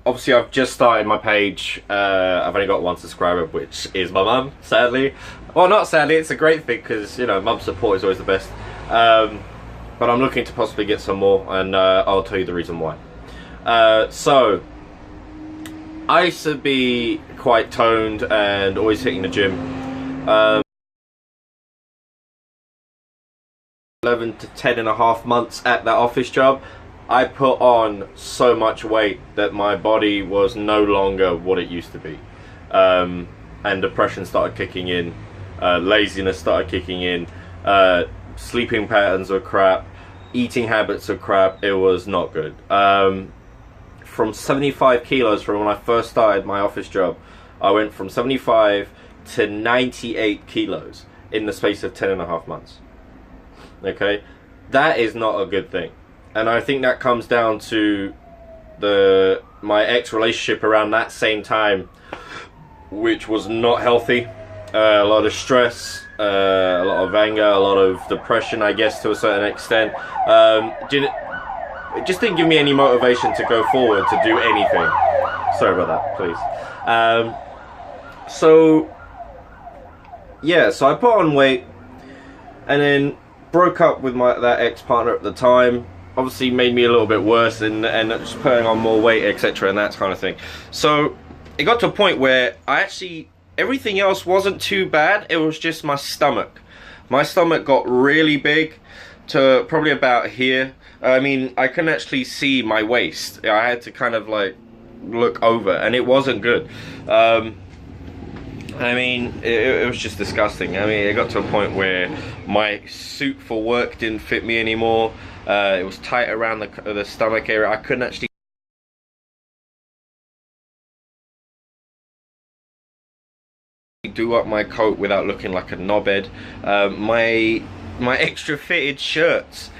Obviously I've just started my page. I've only got one subscriber, which is my mum, sadly. Well, not sadly, it's a great thing because, you know, mum support is always the best. But I'm looking to possibly get some more, and I'll tell you the reason why. So I used to be quite toned and always hitting the gym. 11 to 10 and a half months at that office job, I put on so much weight that my body was no longer what it used to be. And depression started kicking in, laziness started kicking in, sleeping patterns were crap, eating habits are crap. It was not good. From 75 kilos from when I first started my office job, I went from 75 to 98 kilos in the space of 10 and a half months. Okay, that is not a good thing, and I think that comes down to my ex-relationship around that same time, which was not healthy. A lot of stress, a lot of anger, a lot of depression, I guess, to a certain extent. It just didn't give me any motivation to go forward to do anything. Sorry about that, please. So I put on weight, and then broke up with that ex-partner at the time. Obviously made me a little bit worse, and just putting on more weight, etc., and that kind of thing. So it got to a point where everything else wasn't too bad. It was just my stomach. My stomach got really big to probably about here. I mean, I couldn't actually see my waist. I had to kind of like look over, and it wasn't good. I mean, it was just disgusting. I mean, it got to a point where my suit for work didn't fit me anymore. It was tight around the stomach area. I couldn't actually do up my coat without looking like a knobhead. My extra fitted shirts,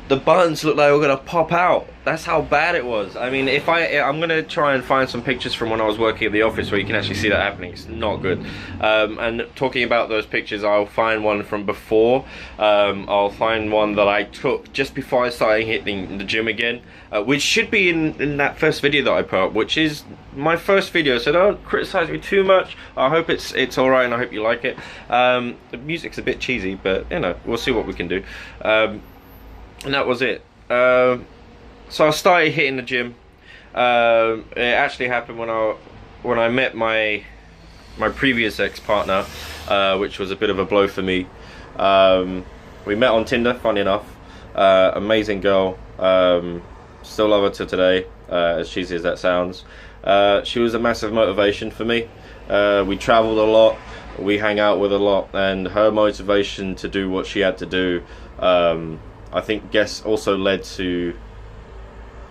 the buttons looked like they were gonna pop out. That's how bad it was. I mean, I'm gonna try and find some pictures from when I was working at the office where you can actually see that happening. It's not good. And talking about those pictures, I'll find one from before. I'll find one that I took just before I started hitting the gym again, which should be in that first video that I put up, which is my first video. So don't criticize me too much. I hope it's all right, and I hope you like it. The music's a bit cheesy, but you know, we'll see what we can do. And that was it. So I started hitting the gym. It actually happened when I met my previous ex-partner, which was a bit of a blow for me. We met on Tinder, funny enough. Amazing girl. Still love her to today, as cheesy as that sounds. She was a massive motivation for me. We traveled a lot, we hang out with a lot, and her motivation to do what she had to do, I think also led to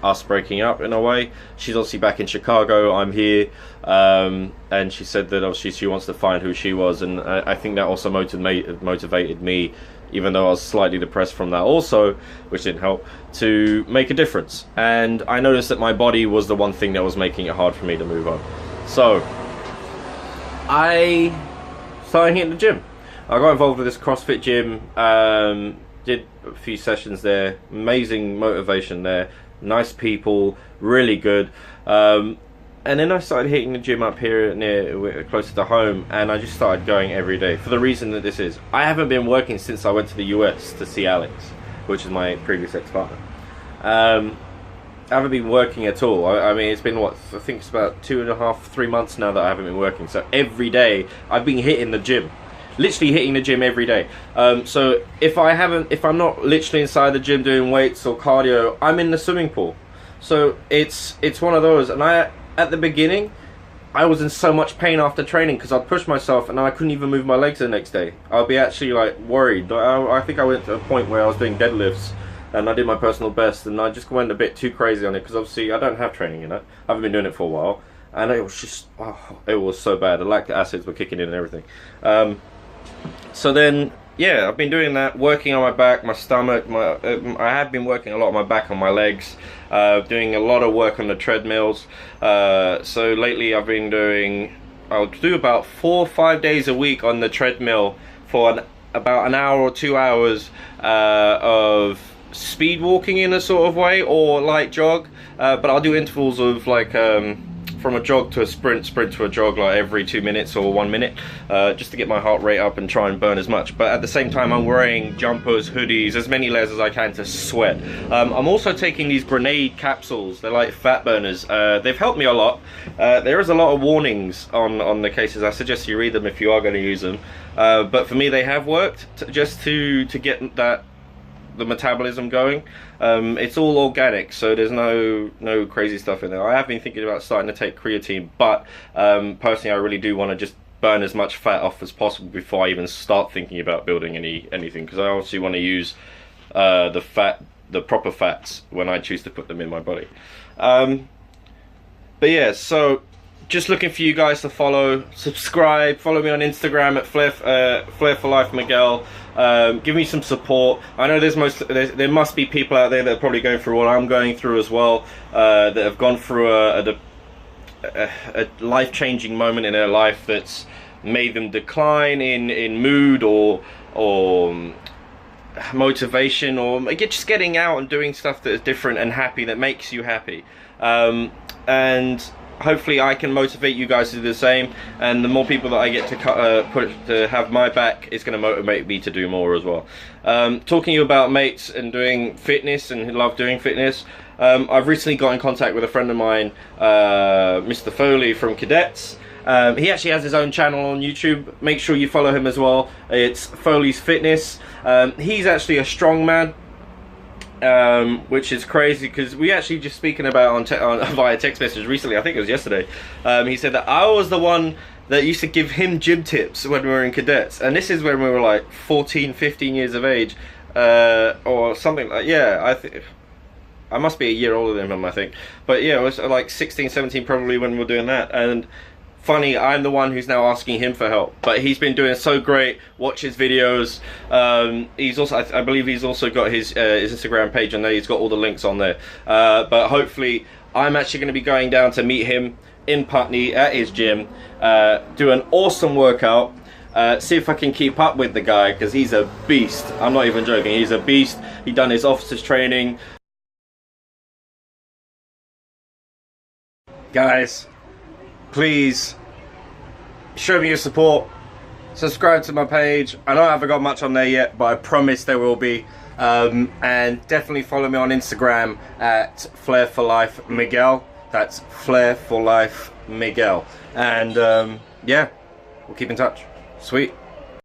us breaking up in a way. She's obviously back in Chicago, I'm here, and she said that obviously she wants to find who she was, and I think that also motivated me, even though I was slightly depressed from that also, which didn't help, to make a difference. And I noticed that my body was the one thing that was making it hard for me to move on. So I started hitting the gym. I got involved with this CrossFit gym, did a few sessions there, amazing motivation there, nice people, really good. And then I started hitting the gym up here closer to home, and I just started going every day for the reason that I haven't been working since I went to the US to see Alex, which is my previous ex-partner. I haven't been working at all. I mean, it's been I think it's about 2.5, 3 months now that I haven't been working. So every day I've been hitting the gym. Literally hitting the gym every day. So if I'm not literally inside the gym doing weights or cardio, I'm in the swimming pool. So it's one of those. And at the beginning, I was in so much pain after training because I'd push myself and I couldn't even move my legs the next day. I'd be actually like worried. I think I went to a point where I was doing deadlifts and I did my personal best, and I just went a bit too crazy on it because obviously I don't have training, you know. I haven't been doing it for a while, and it was just it was so bad. The lactic acids were kicking in and everything. So then, yeah, I've been doing that, working on my back, my stomach. I have been working a lot on my back, on my legs, doing a lot of work on the treadmills. So lately I'll do about 4 or 5 days a week on the treadmill for about an hour or 2 hours of speed walking in a sort of way, or light jog, but I'll do intervals of like from a jog to a sprint to a jog, like every 2 minutes or 1 minute, just to get my heart rate up and try and burn as much. But at the same time, I'm wearing jumpers, hoodies, as many layers as I can to sweat. I'm also taking these grenade capsules. They're like fat burners. They've helped me a lot. There is a lot of warnings on the cases. I suggest you read them if you are going to use them. But for me, they have worked just to get the metabolism going. It's all organic, so there's no crazy stuff in there. I have been thinking about starting to take creatine, but personally I really do want to just burn as much fat off as possible before I even start thinking about building anything, because I obviously want to use the proper fats when I choose to put them in my body. But yeah, so just looking for you guys to follow, subscribe, follow me on Instagram at Flair for Life Miguel. Give me some support. I know there must be people out there that are probably going through what I'm going through as well, that have gone through a life-changing moment in their life that's made them decline in mood or motivation, or just getting out and doing stuff that is different and happy, that makes you happy. And hopefully I can motivate you guys to do the same, and the more people that I get to have my back, is going to motivate me to do more as well. Talking to you about mates and doing fitness and love doing fitness, I've recently got in contact with a friend of mine, Mr. Foley from Cadets. He actually has his own channel on YouTube. Make sure you follow him as well. It's Foley's Fitness. He's actually a strongman. Which is crazy, because we actually just speaking about via text message recently, I think it was yesterday. He said that I was the one that used to give him gym tips when we were in Cadets, and this is when we were like 14, 15 years of age, or something like, yeah, I think I must be a year older than him, I think. But yeah, it was like 16, 17 probably when we were doing that. And funny, I'm the one who's now asking him for help, but he's been doing so great. Watch his videos. He's also, I believe he's also got his Instagram page, and he's got all the links on there. But hopefully I'm actually going to be going down to meet him in Putney at his gym, do an awesome workout, see if I can keep up with the guy, because he's a beast. I'm not even joking, he's a beast. He done his officers training. Guys, please show me your support, subscribe to my page. I know I haven't got much on there yet, but I promise there will be. And definitely follow me on Instagram at Flair for Life Miguel. That's Flair for Life Miguel. And yeah, we'll keep in touch. Sweet.